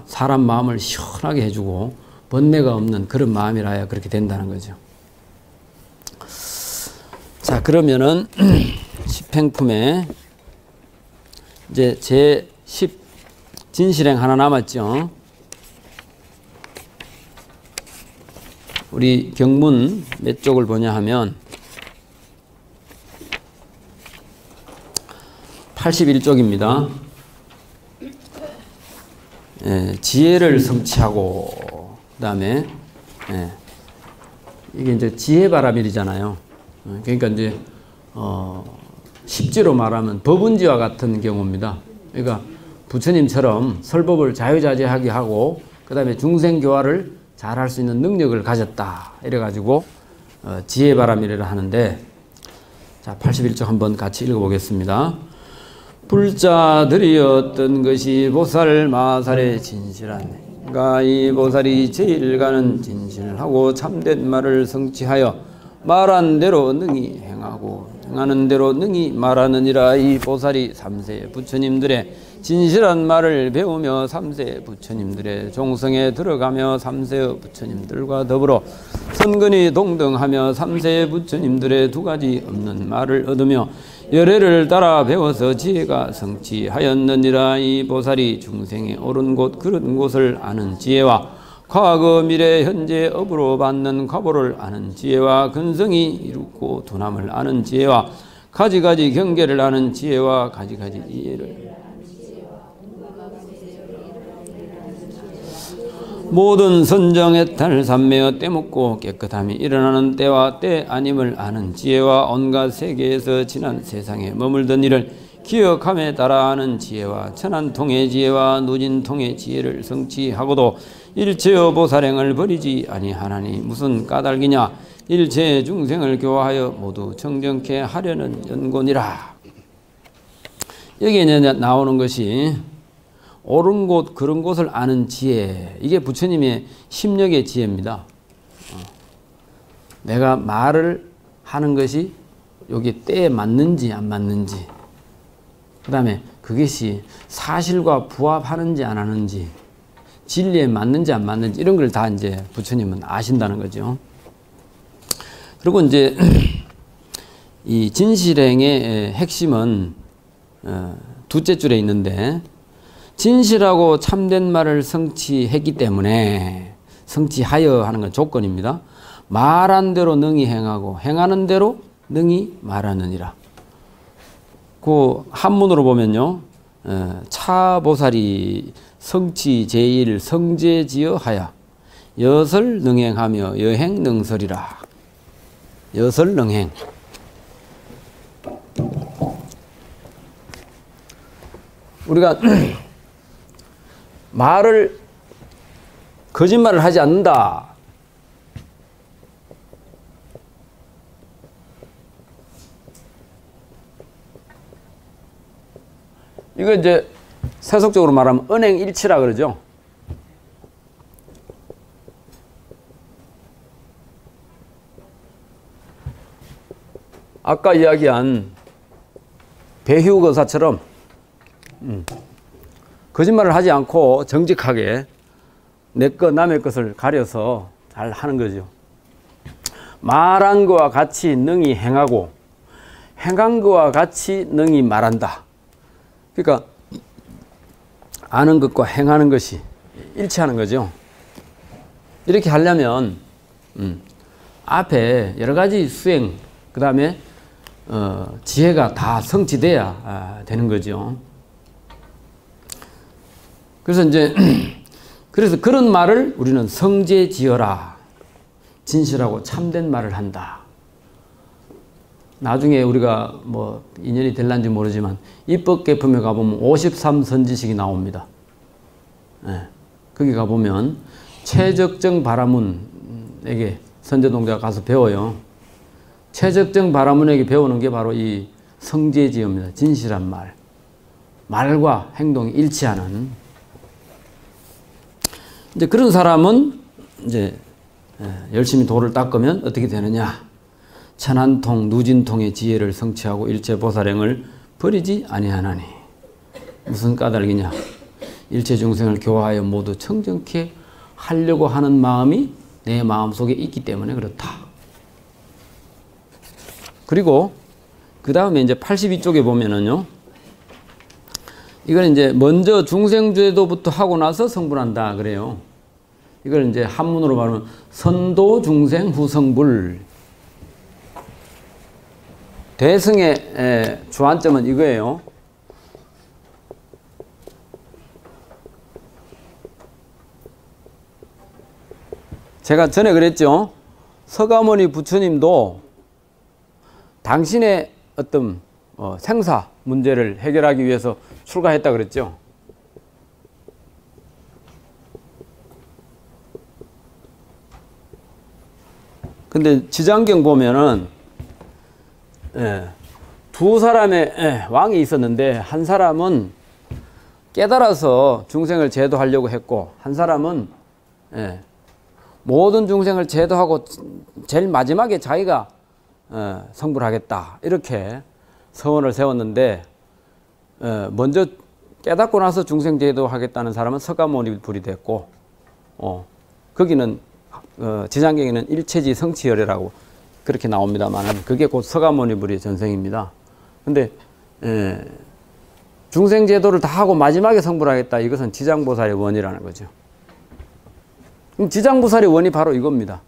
사람 마음을 시원하게 해주고 번뇌가 없는 그런 마음이라야 그렇게 된다는 거죠. 자, 그러면은 십행품에 이제 제10 진실행 하나 남았죠. 우리 경문 몇 쪽을 보냐 하면 81쪽입니다. 지혜를 성취하고 그 다음에 이게 이제 지혜바라밀이잖아요. 그러니까 이제 십지로 말하면 법운지와 같은 경우입니다. 그러니까 부처님처럼 설법을 자유자재하게 하고 그 다음에 중생교화를 잘 할 수 있는 능력을 가졌다. 이래가지고 지혜바라밀이라 하는데, 자 81쪽 한번 같이 읽어보겠습니다. 불자들이 어떤 것이 보살 마살의 진실한 이 보살이 제일가는 진실을 하고 참된 말을 성취하여 말한 대로 능히 행하고 행하는 대로 능히 말하느니라. 이 보살이 3세 부처님들의 진실한 말을 배우며 3세 부처님들의 종성에 들어가며 3세 부처님들과 더불어 선근히 동등하며 3세 부처님들의 2가지 없는 말을 얻으며 열애를 따라 배워서 지혜가 성취하였느니라. 이 보살이 중생의 옳은 곳 그런 곳을 아는 지혜와 과거 미래 현재 업으로 받는 과보를 아는 지혜와 근성이 이루고 두남을 아는 지혜와 가지가지 경계를 아는 지혜와 가지가지 이해를 모든 선정의 탈 삼매어 때묻고 깨끗함이 일어나는 때와 때 아님을 아는 지혜와 온갖 세계에서 지난 세상에 머물던 일을 기억함에 따라 아는 지혜와 천한통의 지혜와 누진통의 지혜를 성취하고도 일체의 보살행을 버리지 아니하나니 무슨 까닭이냐. 일체의 중생을 교화하여 모두 정정케 하려는 연곤이라. 여기에 이제 나오는 것이 옳은 곳 그런 곳을 아는 지혜, 이게 부처님의 심력의 지혜입니다. 내가 말을 하는 것이 여기 때에 맞는지 안 맞는지, 그 다음에 그것이 사실과 부합하는지 안 하는지, 진리에 맞는지 안 맞는지, 이런 걸 다 이제 부처님은 아신다는 거죠. 그리고 이제 이 진실행의 핵심은 두째 줄에 있는데, 진실하고 참된 말을 성취했기 때문에, 성취하여 하는 건 조건입니다. 말한 대로 능히 행하고 행하는 대로 능히 말하느니라. 그 한문으로 보면요, 차보살이 성취 제일 성제지어 하야 여설 능행하며 여행 능설이라. 여설 능행. 우리가 거짓말을 하지 않는다. 이거 이제 세속적으로 말하면 은행일치라 그러죠. 아까 이야기한 배휴 거사처럼 거짓말을 하지 않고 정직하게 내 것 남의 것을 가려서 잘 하는 거죠. 말한 것과 같이 능히 행하고 행한 것과 같이 능히 말한다. 그러니까 아는 것과 행하는 것이 일치하는 거죠. 이렇게 하려면 앞에 여러 가지 수행, 그 다음에 지혜가 다 성취돼야 되는 거죠. 그래서 이제 그래서 그런 말을 우리는 성제지어라. 진실하고 참된 말을 한다. 나중에 우리가 뭐 인연이 될란지 모르지만 입법개품에 가보면 53선지식이 나옵니다. 네. 거기 가보면 최적정 바라문에게 선제동자가 가서 배워요. 최적정 바라문에게 배우는 게 바로 이 성제지어입니다. 진실한 말. 말과 행동이 일치하는. 이제 그런 사람은 이제 열심히 도를 닦으면 어떻게 되느냐. 천한통 누진통의 지혜를 성취하고 일체보살행을 버리지 아니하나니. 무슨 까닭이냐. 일체중생을 교화하여 모두 청정케 하려고 하는 마음이 내 마음속에 있기 때문에 그렇다. 그리고 그 다음에 이제 82쪽에 보면은요, 이걸 이제 먼저 중생제도부터 하고 나서 성불한다 그래요. 이걸 이제 한문으로 말하면 선도 중생 후성불. 대승의 주안점은 이거예요. 제가 전에 그랬죠. 서가모니 부처님도 당신의 어떤 생사 문제를 해결하기 위해서 출가했다 그랬죠. 근데 지장경 보면은 두 사람의 왕이 있었는데 한 사람은 깨달아서 중생을 제도하려고 했고 한 사람은 모든 중생을 제도하고 제일 마지막에 자기가 성불하겠다 이렇게 서원을 세웠는데 먼저 깨닫고 나서 중생 제도하겠다는 사람은 서가모니 불이 됐고 거기는 지장경에는 일체지 성취열애라고 그렇게 나옵니다만 그게 곧 서가모니 불의 전생입니다. 근데 중생 제도를 다 하고 마지막에 성불하겠다 이것은 지장보살의 원이라는 거죠. 지장보살의 원이 바로 이겁니다.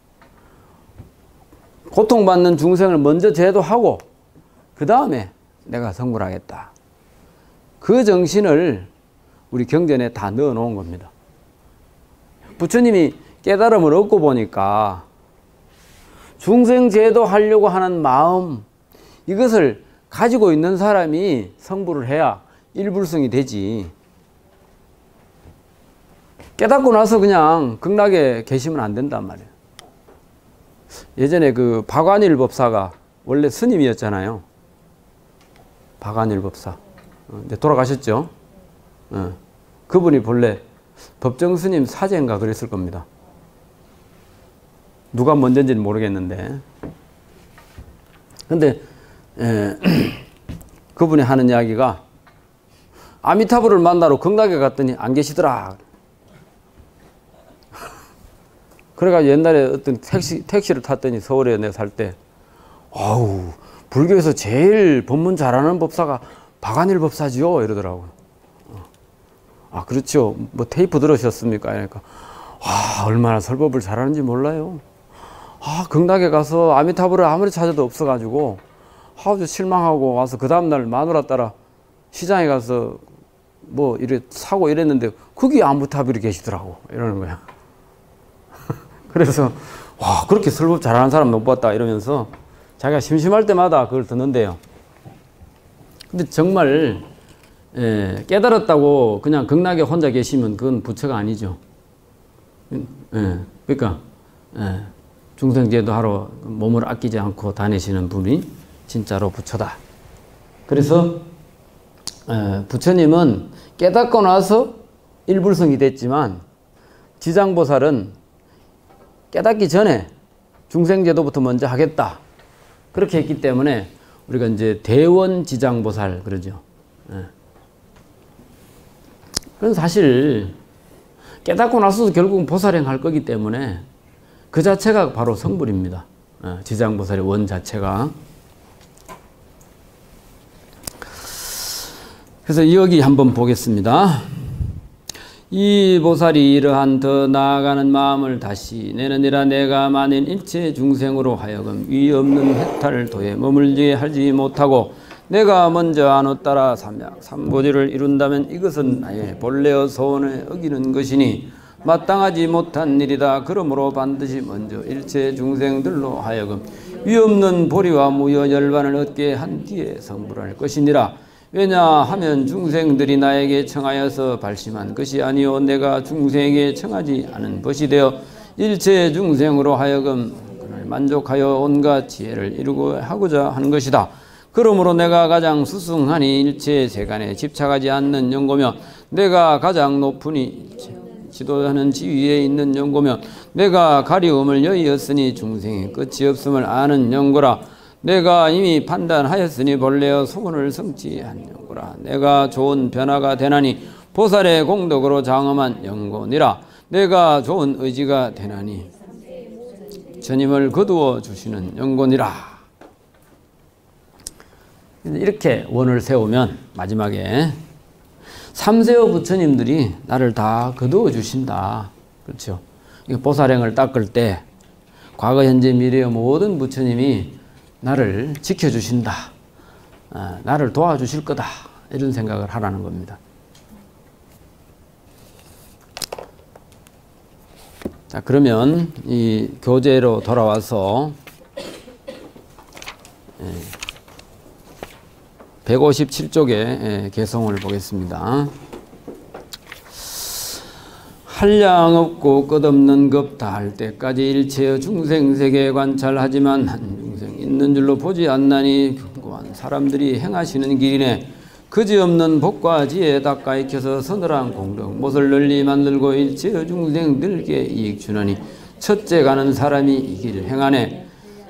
고통받는 중생을 먼저 제도하고 그 다음에 내가 성불하겠다. 그 정신을 우리 경전에 다 넣어 놓은 겁니다. 부처님이 깨달음을 얻고 보니까 중생 제도하려고 하는 마음 이것을 가지고 있는 사람이 성불을 해야 일불성이 되지. 깨닫고 나서 그냥 극락에 계시면 안 된단 말이에요. 예전에 그 박완일 법사가 원래 스님이었잖아요. 박완일 법사. 근데 돌아가셨죠. 그분이 본래 법정 스님 사제인가 그랬을 겁니다. 누가 먼저인지는 모르겠는데. 근데 그분이 하는 이야기가 아미타불을 만나러 극락에 갔더니 안 계시더라. 그래가 옛날에 어떤 택시를 탔더니 서울에 내가 살 때 아우 불교에서 제일 법문 잘하는 법사가 박안일 법사지요 이러더라고요. 아 그렇죠. 뭐 테이프 들으셨습니까? 그러니까 와 얼마나 설법을 잘하는지 몰라요. 아 극락에 가서 아미타불을 아무리 찾아도 없어가지고 아주 실망하고 와서 그 다음날 마누라 따라 시장에 가서 뭐 이래 사고 이랬는데 거기 아미타불이 계시더라고 이러는 거야. 그래서 와 그렇게 설법 잘하는 사람 못 봤다 이러면서 자기가 심심할 때마다 그걸 듣는데요. 근데 정말 깨달았다고 그냥 극락에 혼자 계시면 그건 부처가 아니죠. 그러니까 중생제도 하러 몸을 아끼지 않고 다니시는 분이 진짜로 부처다. 그래서 부처님은 깨닫고 나서 일불성이 됐지만 지장보살은 깨닫기 전에 중생제도부터 먼저 하겠다. 그렇게 했기 때문에 우리가 이제 대원지장보살 그러죠. 그건 사실 깨닫고 나서도 결국은 보살행 할 거기 때문에 그 자체가 바로 성불입니다. 지장보살의 원 자체가. 그래서 여기 한번 보겠습니다. 이 보살이 이러한 더 나아가는 마음을 다시 내느니라 내가 만일 일체 중생으로 하여금 위 없는 해탈도에 머물게 하지 못하고 내가 먼저 안호 따라 삼약 삼보지를 이룬다면 이것은 나의 본래의 소원에 어기는 것이니 마땅하지 못한 일이다. 그러므로 반드시 먼저 일체 중생들로 하여금 위 없는 보리와 무여 열반을 얻게 한 뒤에 성불할 것이니라. 왜냐하면 중생들이 나에게 청하여서 발심한 것이 아니요 내가 중생에게 청하지 않은 것이 되어 일체 중생으로 하여금 그날 만족하여 온갖 지혜를 이루고 하고자 하는 것이다. 그러므로 내가 가장 수승하니 일체 세간에 집착하지 않는 연고며 내가 가장 높으니 지도하는 지위에 있는 연고며 내가 가리움을 여의었으니 중생의 끝이 없음을 아는 연고라. 내가 이미 판단하였으니 본래의 소원을 성취한 연고라. 내가 좋은 변화가 되나니 보살의 공덕으로 장엄한 연고니라. 내가 좋은 의지가 되나니 전임을 거두어 주시는 연고니라. 이렇게 원을 세우면 마지막에 삼세의 부처님들이 나를 다 거두어 주신다. 그렇죠. 보살행을 닦을 때 과거, 현재, 미래의 모든 부처님이 나를 지켜주신다. 나를 도와주실 거다. 이런 생각을 하라는 겁니다. 자, 그러면 이 교재로 돌아와서 157쪽의 개성을 보겠습니다. 한량 없고 끝없는 급 다할 때까지 일체의 중생세계 관찰하지만 한 중생 있는 줄로 보지 않나니 견고한 사람들이 행하시는 길이네. 그지없는 복과 지혜에 닦아 익혀서 서늘한 공덕 못을 널리 만들고 일체의 중생들께 이익 주나니 첫째 가는 사람이 이 길을 행하네.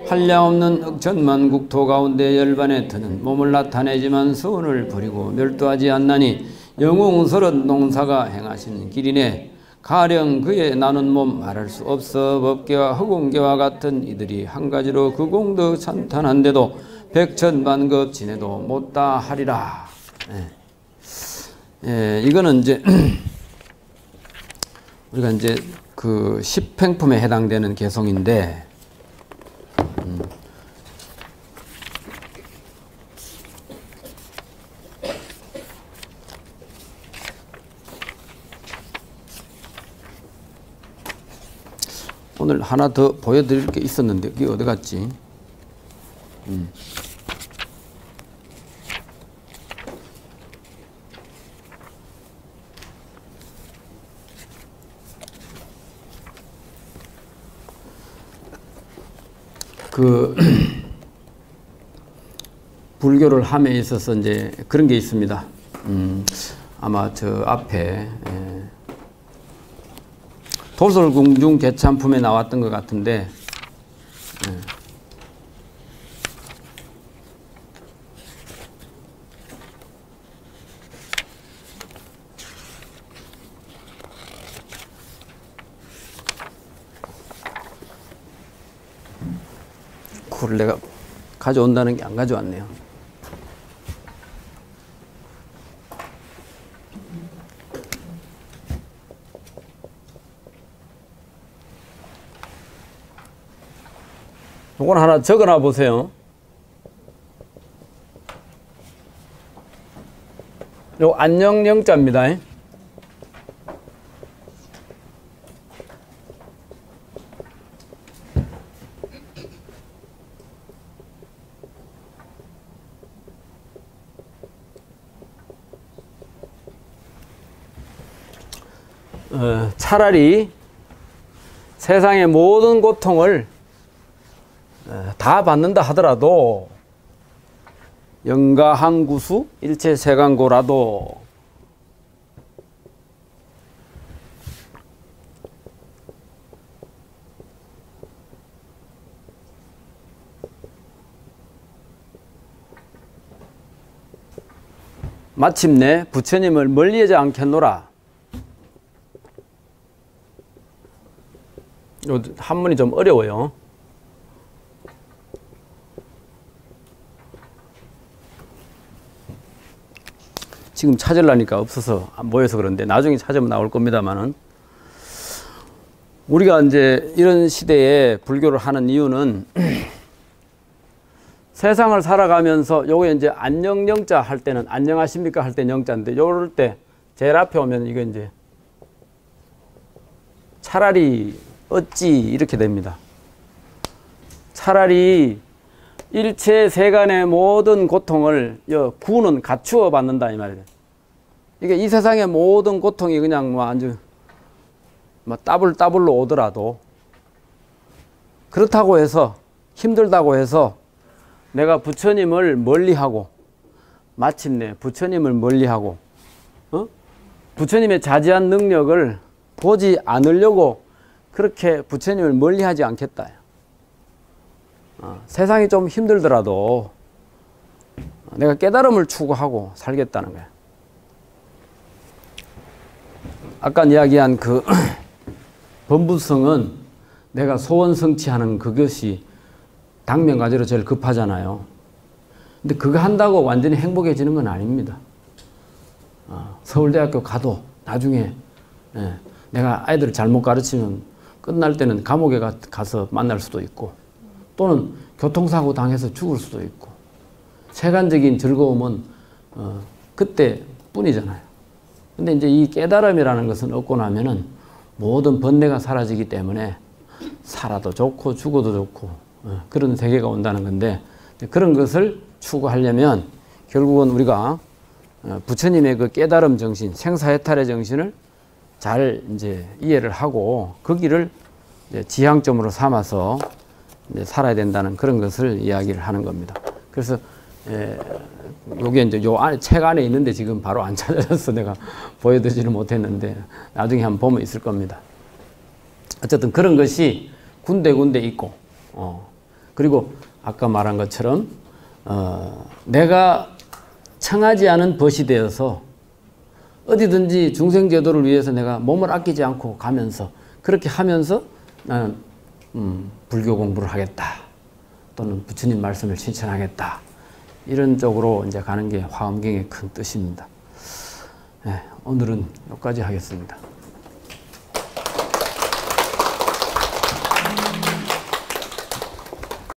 한량없는 억천만 국토 가운데 열반에 드는 몸을 나타내지만 소원을 버리고 멸도하지 않나니 영웅스런 농사가 행하시는 길이네. 가령 그의 나눈 몸 말할 수 없어 법계와 허공계와 같은 이들이 한 가지로 그 공덕 찬탄한데도 백천만급 지내도 못다 하리라. 이거는 이제 우리가 이제 그 십행품에 해당되는 개성인데 오늘 하나 더 보여드릴 게 있었는데 그게 어디 갔지? 그 불교를 함에 있어서 이제 그런 게 있습니다. 아마 저 앞에 도솔궁중 개참품에 나왔던 것 같은데 그걸 내가 가져온다는 게 안 가져왔네요. 요건 하나 적어놔 보세요. 요 안녕 영자입니다. 차라리 세상의 모든 고통을 다 받는다 하더라도 영가항구수 일체세간고라도 마침내 부처님을 멀리하지 않겠노라. 요 한문이 좀 어려워요. 지금 찾으려니까 없어서 안 보여서 그런데 나중에 찾으면 나올 겁니다만은, 우리가 이제 이런 시대에 불교를 하는 이유는 세상을 살아가면서 요게 이제 안녕영자 할 때는 안녕하십니까 할 때 영자인데, 요럴 때 제일 앞에 오면 이거 이제 차라리 어찌 이렇게 됩니다. 차라리 일체 세간의 모든 고통을 구는 갖추어 받는다 이 말이에요. 이게 이 세상의 모든 고통이 그냥 뭐 아주 뭐 따블따블로 오더라도, 그렇다고 해서 힘들다고 해서 내가 부처님을 멀리하고, 마침내 부처님을 멀리하고 부처님의 자지한 능력을 보지 않으려고 그렇게 부처님을 멀리하지 않겠다. 세상이 좀 힘들더라도 내가 깨달음을 추구하고 살겠다는 거야. 아까 이야기한 그 범부성은 내가 소원 성취하는 그것이 당면과제로 제일 급하잖아요. 근데 그거 한다고 완전히 행복해지는 건 아닙니다. 서울대학교 가도 나중에 내가 아이들을 잘못 가르치면 끝날 때는 감옥에 가서 만날 수도 있고, 또는 교통사고 당해서 죽을 수도 있고, 세간적인 즐거움은 그때 뿐이잖아요. 근데 이제 이 깨달음이라는 것은 얻고 나면은 모든 번뇌가 사라지기 때문에 살아도 좋고 죽어도 좋고 그런 세계가 온다는 건데, 그런 것을 추구하려면 결국은 우리가 부처님의 그 깨달음 정신, 생사해탈의 정신을 잘 이제 이해를 하고 그 길을 이제 지향점으로 삼아서 이제 살아야 된다는 그런 것을 이야기를 하는 겁니다. 그래서 요게 이제 요 안에 책 안에 있는데 지금 바로 안 찾아져서 내가 보여드리지는 못했는데 나중에 한번 보면 있을 겁니다. 어쨌든 그런 것이 군데군데 있고, 그리고 아까 말한 것처럼 내가 청하지 않은 벗이 되어서 어디든지 중생제도를 위해서 내가 몸을 아끼지 않고 가면서, 그렇게 하면서 나는 불교 공부를 하겠다, 또는 부처님 말씀을 실천하겠다, 이런 쪽으로 이제 가는 게 화엄경의 큰 뜻입니다. 오늘은 여기까지 하겠습니다.